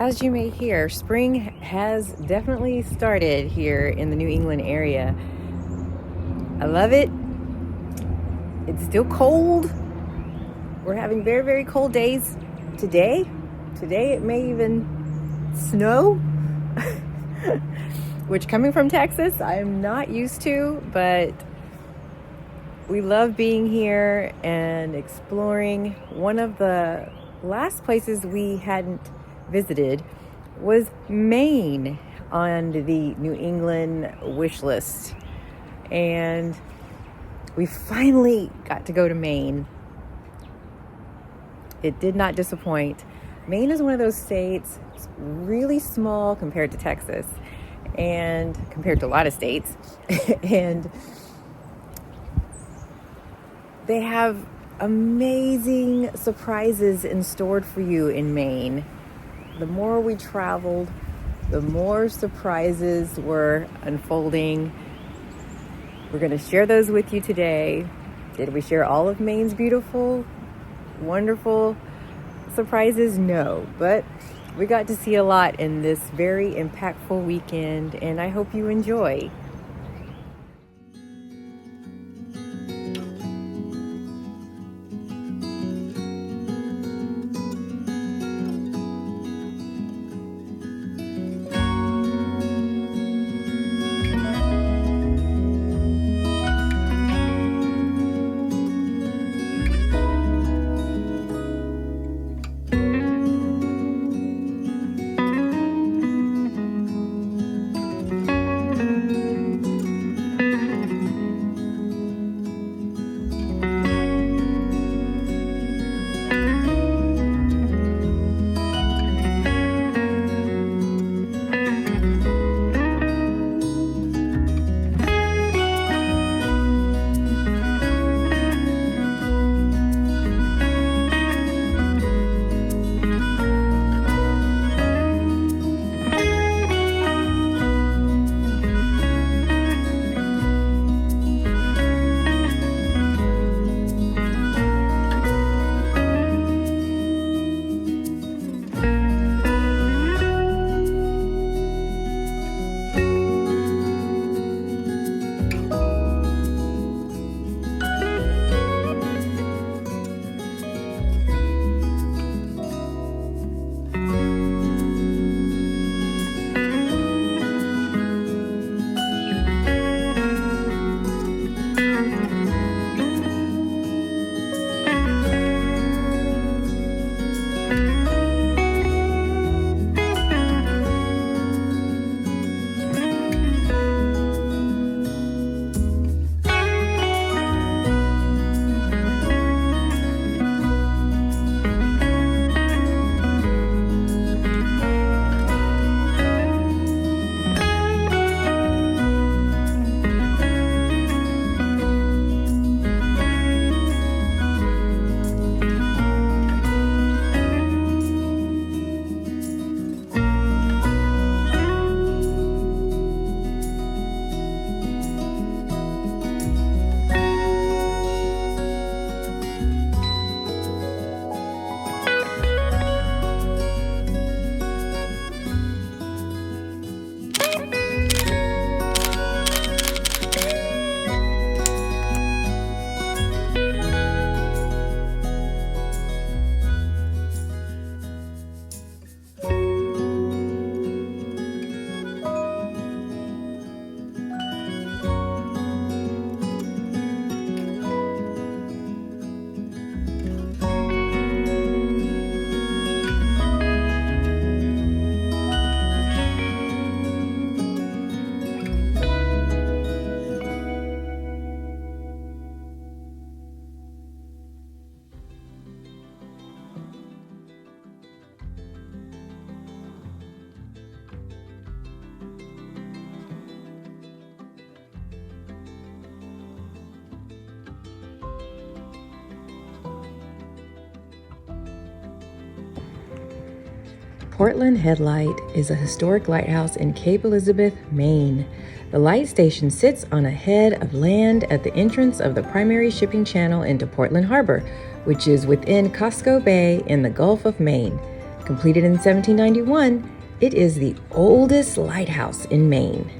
as you may hear, spring has definitely started here in the New England area. I love it. It's still cold. We're having very, very cold days today. Today it may even snow, which coming from Texas, I am not used to, but we love being here and exploring. One of the last places we hadn't visited was Maine on the New England wish list. And we finally got to go to Maine. It did not disappoint. Maine is one of those states, it's really small compared to Texas and compared to a lot of states. And they have amazing surprises in store for you in Maine. The more we traveled, the more surprises were unfolding. We're going to share those with you today. Did we share all of Maine's beautiful, wonderful surprises? No, but we got to see a lot in this very impactful weekend, and I hope you enjoy. Portland Headlight is a historic lighthouse in Cape Elizabeth, Maine. The light station sits on a head of land at the entrance of the primary shipping channel into Portland Harbor, which is within Costco Bay in the Gulf of Maine. Completed in 1791, it is the oldest lighthouse in Maine.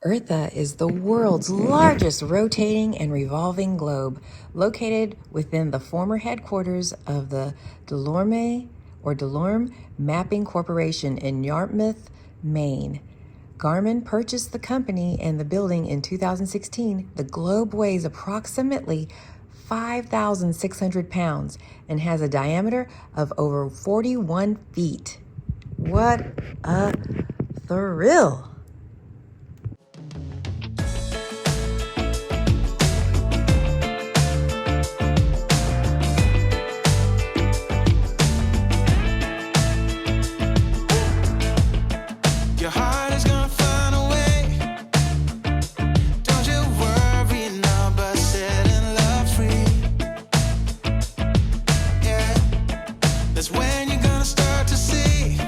Eartha is the world's largest rotating and revolving globe, located within the former headquarters of the Delorme Mapping Corporation in Yarmouth, Maine. Garmin purchased the company and the building in 2016. The globe weighs approximately 5,600 pounds and has a diameter of over 41 feet. What a thrill! That's when you're gonna start to see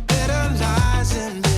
better lies in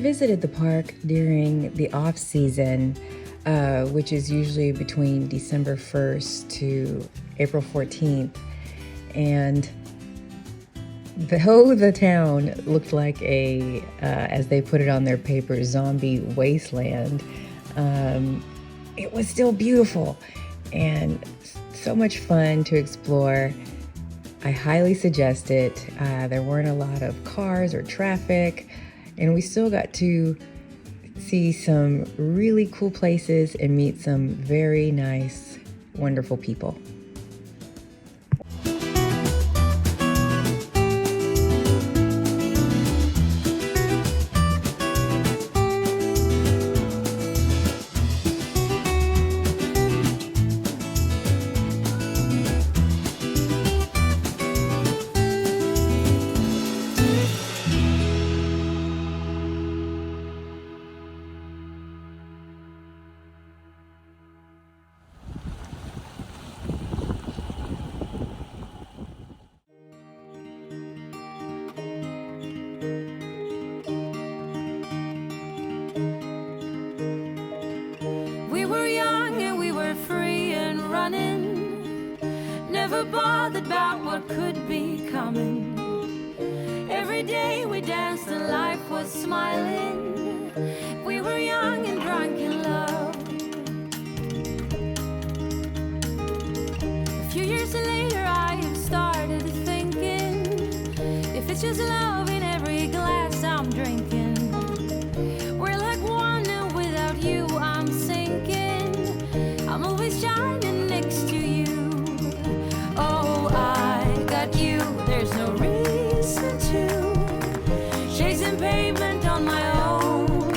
visited the park during the off season, which is usually between December 1st to April 14th. And though the town looked like a, as they put it on their paper, zombie wasteland, it was still beautiful and so much fun to explore. I highly suggest it. There weren't a lot of cars or traffic, and we still got to see some really cool places and meet some very nice, wonderful people. Never bothered about what could be coming. Every day we danced and life was smiling. We were young and drunk in love. A few years later I have started thinking, if it's just love in every glass I'm drinking, we're like one and without you I'm sinking. I'm always shining next to you. Oh, I got you, there's no reason to chasing pavement on my own,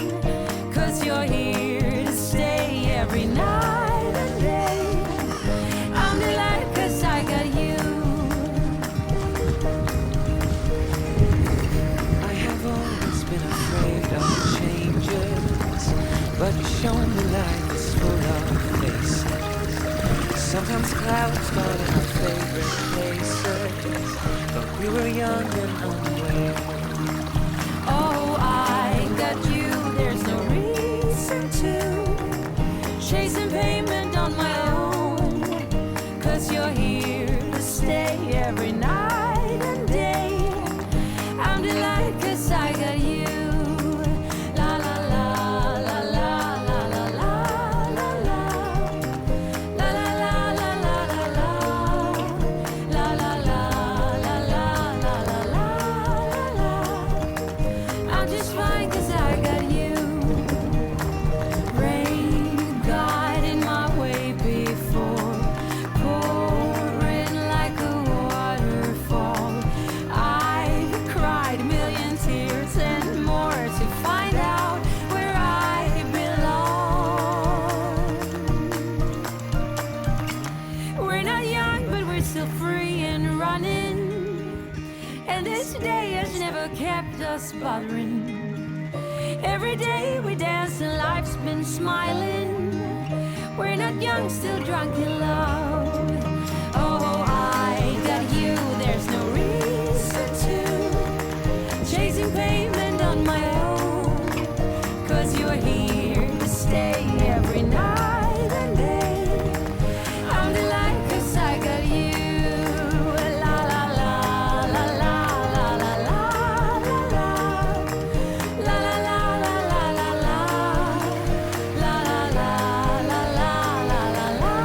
'cause you're here to stay every night and day. I'm delighted 'cause I got you. I have always been afraid of changes, but you show me life is full of faces. Sometimes clouds fall in our favorite places, but we were young and unaware. Oh, I got you, there's no reason to chasing pavement on my own, 'cause you're here to stay every night and day. I'm delighted 'cause I got you. La la la la la la la la la la. La la la la la la la. La la la la la la la la la. I'm just fine 'cause I got you. Rain guiding my way before, pouring like a waterfall. I've cried a million tears and more to find out where I belong. We're not young, but we're still free and running, and this day has never kept us bothering. Every day we dance and life's been smiling. We're not young, still drunk in love. Oh, I got you, there's no reason to chasing pavement on my own, 'cause you're here to stay every night and day. I'm delighted 'cause I got you. La la la la la la la la la la. La la la la la la la. La la la la la la la la la.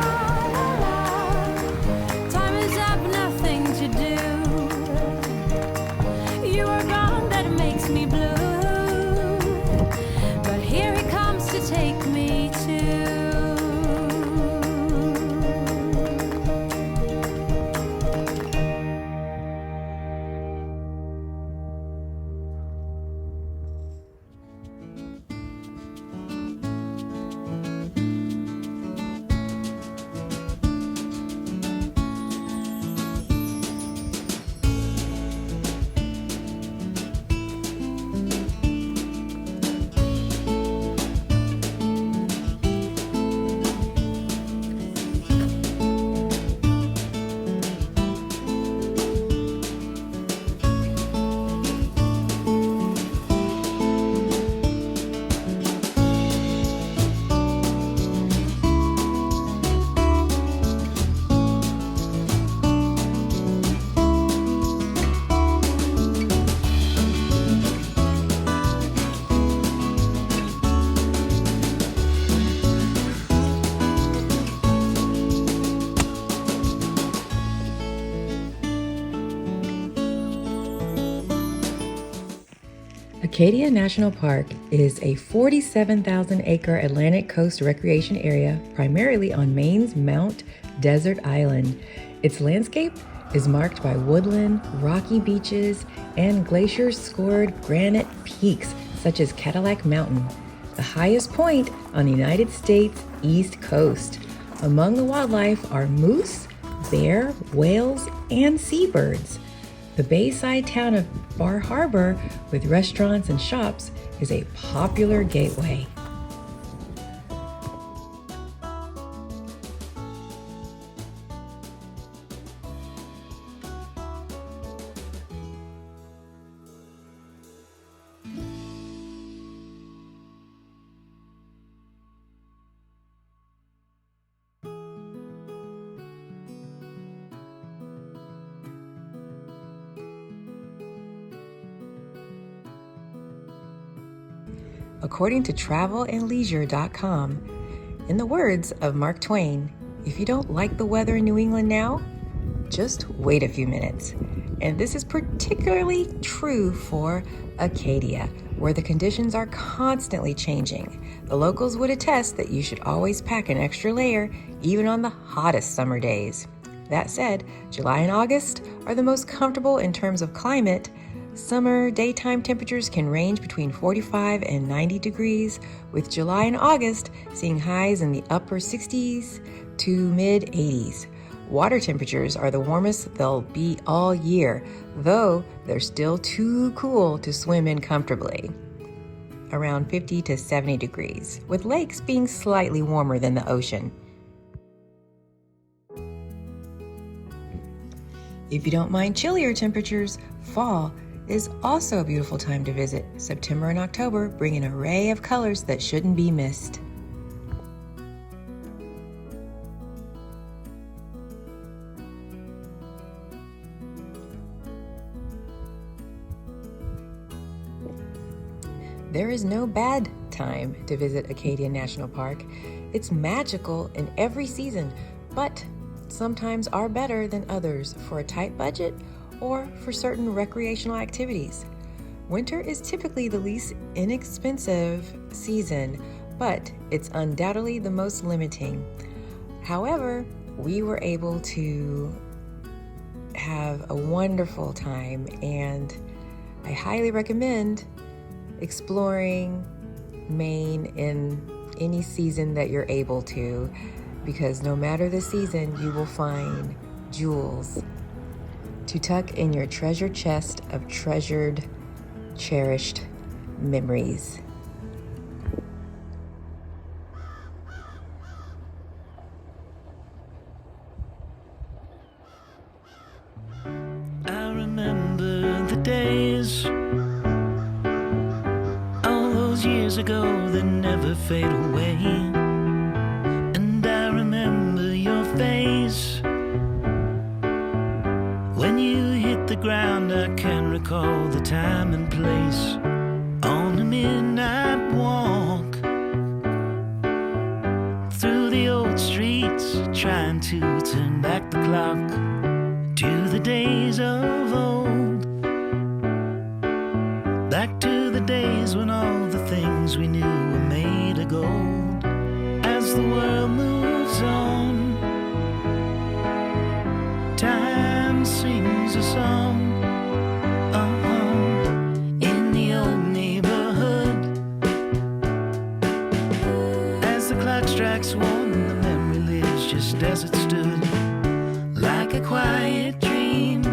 Acadia National Park is a 47,000-acre Atlantic coast recreation area primarily on Maine's Mount Desert Island. Its landscape is marked by woodland, rocky beaches, and glacier-scored granite peaks such as Cadillac Mountain, the highest point on the United States East Coast. Among the wildlife are moose, bear, whales, and seabirds. The bayside town of Bar Harbor, with restaurants and shops, is a popular gateway. According to travelandleisure.com, in the words of Mark Twain, if you don't like the weather in New England now, just wait a few minutes. And this is particularly true for Acadia, where the conditions are constantly changing. The locals would attest that you should always pack an extra layer, even on the hottest summer days. That said, July and August are the most comfortable in terms of climate. Summer daytime temperatures can range between 45 and 90 degrees, with July and August seeing highs in the upper 60s to mid 80s. Water temperatures are the warmest they'll be all year, though they're still too cool to swim in comfortably, around 50 to 70 degrees, with lakes being slightly warmer than the ocean. If you don't mind chillier temperatures, fall is also a beautiful time to visit. September and October bring an array of colors that shouldn't be missed. There is no bad time to visit Acadia National Park. It's magical in every season, but sometimes are better than others for a tight budget or for certain recreational activities. Winter is typically the least inexpensive season, but it's undoubtedly the most limiting. However, we were able to have a wonderful time, and I highly recommend exploring Maine in any season that you're able to, because no matter the season, you will find jewels to tuck in your treasure chest of treasured, cherished memories. I remember the days, all those years ago that never fade away. And I remember your face when you hit the ground. I can recall the time and place on the midnight walk through the old streets, trying to turn back the clock to the days of old, back to the days when all the things we knew were made of gold. As the world moves on, time sings a song. In the old neighborhood, as the clock strikes one, the memory lives just as it stood, like a quiet dream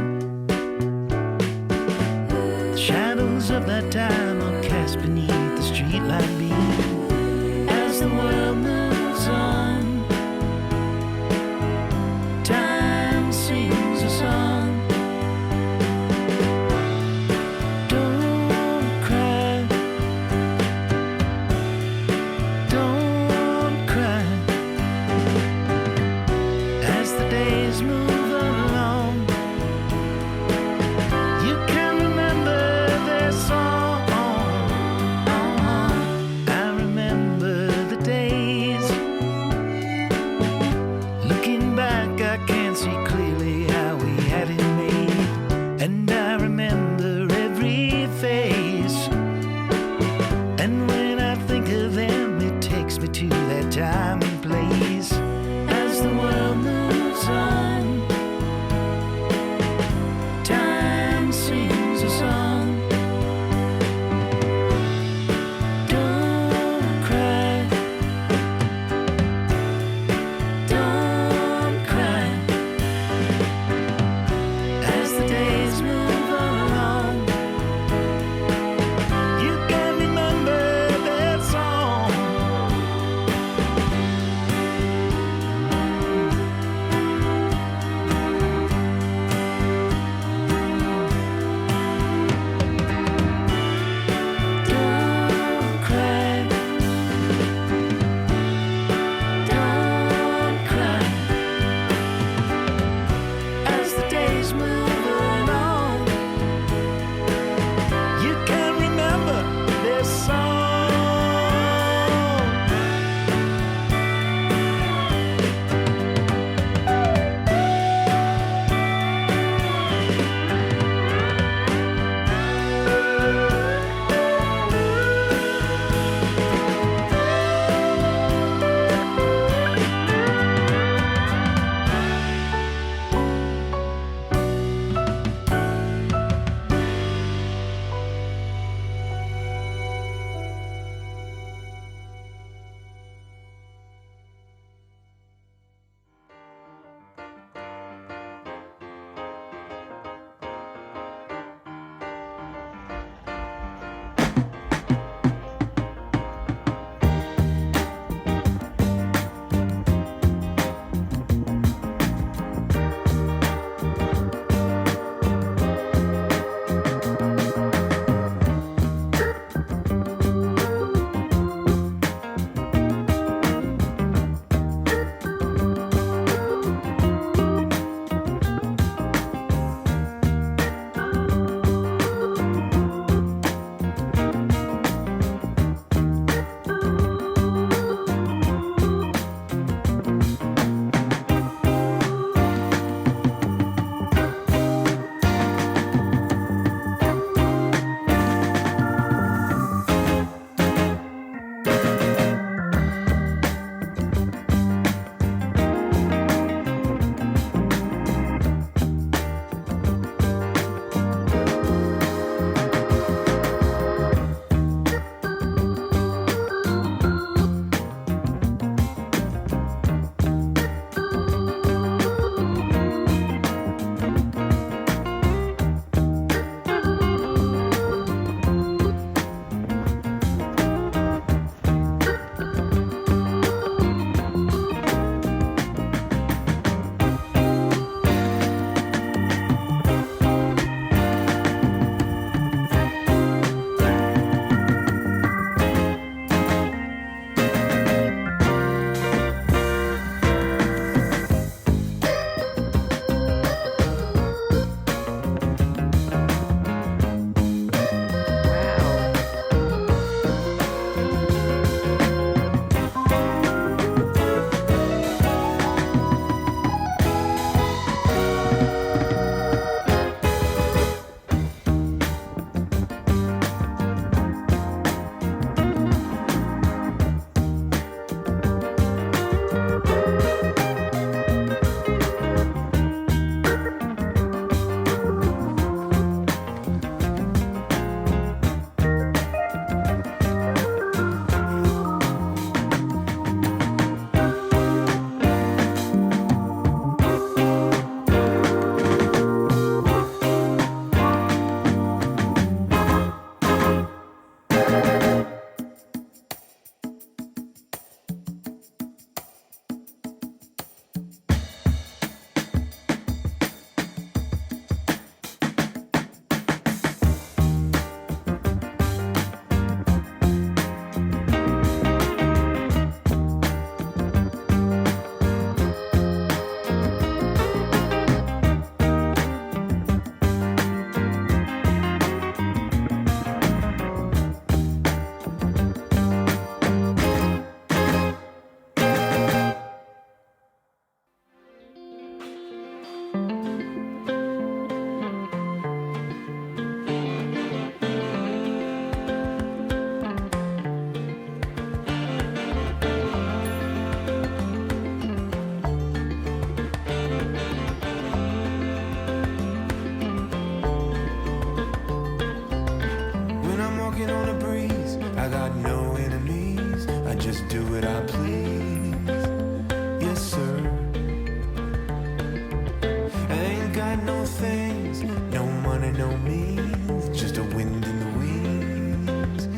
no means, just a wind in the wings.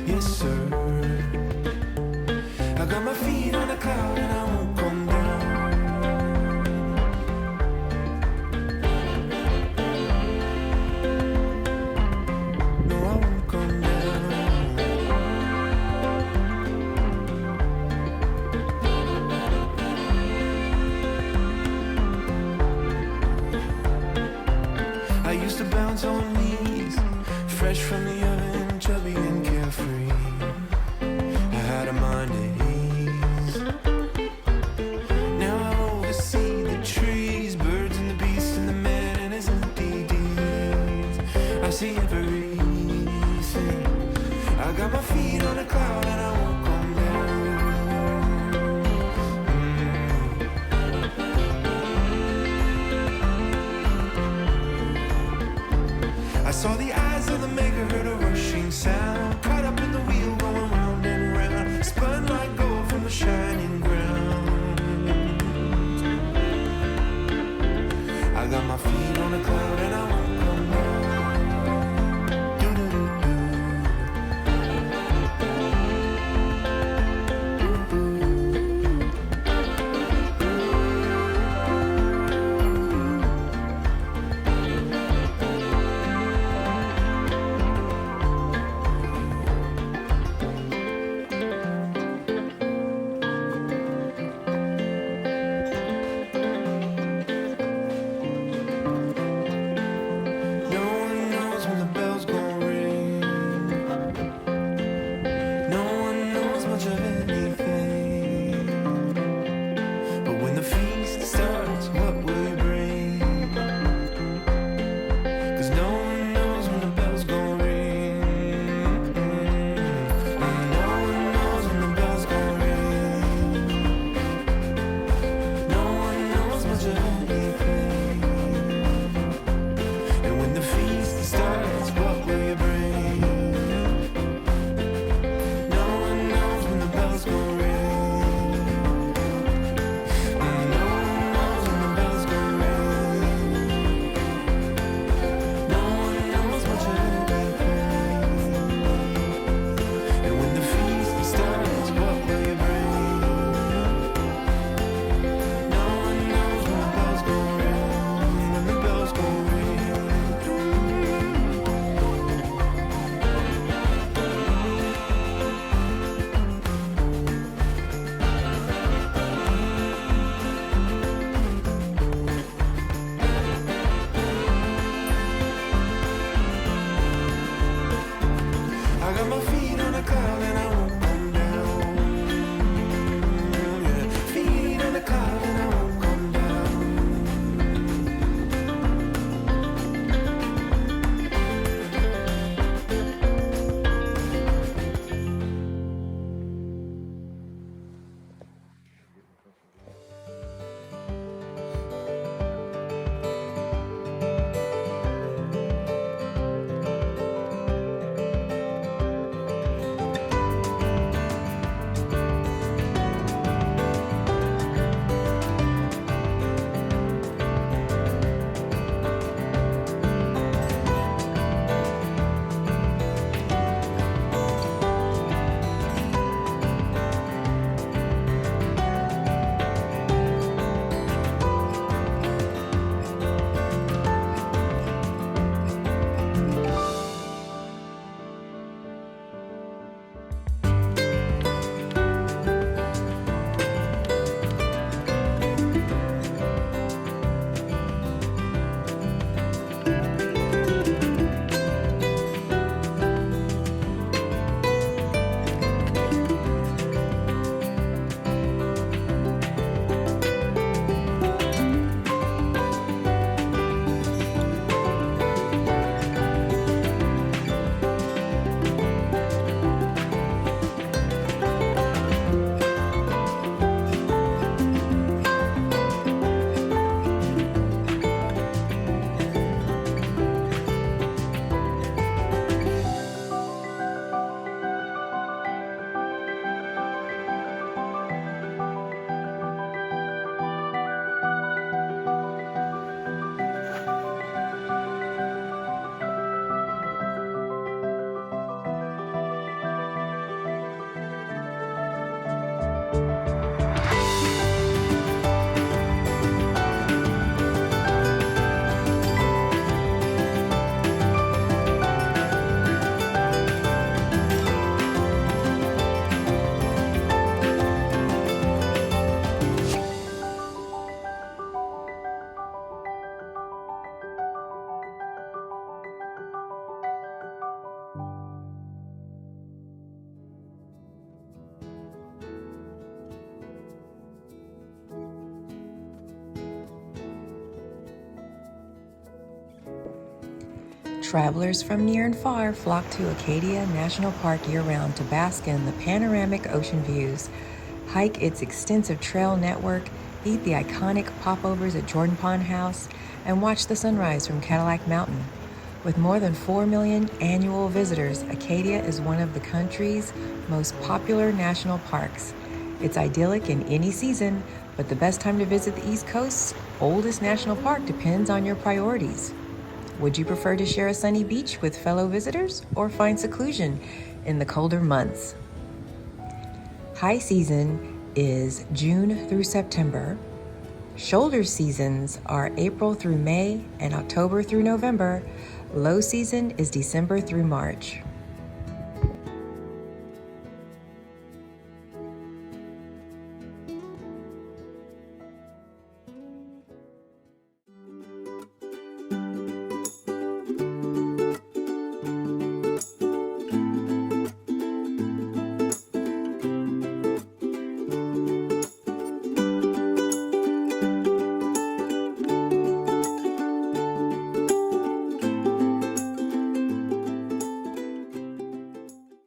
Yes, sir. I got my feet on a cloud and I won't come down. No, I won't come down. I used to bounce on knees, fresh from the oven, chubby and carefree. I had a mind at ease. Now I oversee the trees, birds and the beasts and the man and his empty deeds. I see everything. I got my feet on a cloud and I won't come down. I saw the eyes of the maker, heard a rushing sound, caught up in the wheel going round and round, spun like gold from the shining ground. I got my feet on a cloud and I won't come down. No one knows when the bell's gonna ring. No one knows much of anything. But when the feast starts, what will you bring? 'Cause no one knows when the bell's gonna ring. No one knows when the bell's gonna ring. No one knows much of anything. And when the feast starts, what will you bring? No one knows when the bell's gonna ring. No one knows when the bell's gonna ring. No one knows much of anything. And when the feast starts, what will you bring? No one knows when the bell's gonna ring. When the bell's gonna ring. I got my feet on a cloud and I won't come down. Yeah. Feet on a cloud and I won't come down. Travelers from near and far flock to Acadia National Park year-round to bask in the panoramic ocean views, hike its extensive trail network, eat the iconic popovers at Jordan Pond House, and watch the sunrise from Cadillac Mountain. With more than 4 million annual visitors, Acadia is one of the country's most popular national parks. It's idyllic in any season, but the best time to visit the East Coast's oldest national park depends on your priorities. Would you prefer to share a sunny beach with fellow visitors or find seclusion in the colder months? High season is June through September. Shoulder seasons are April through May and October through November. Low season is December through March.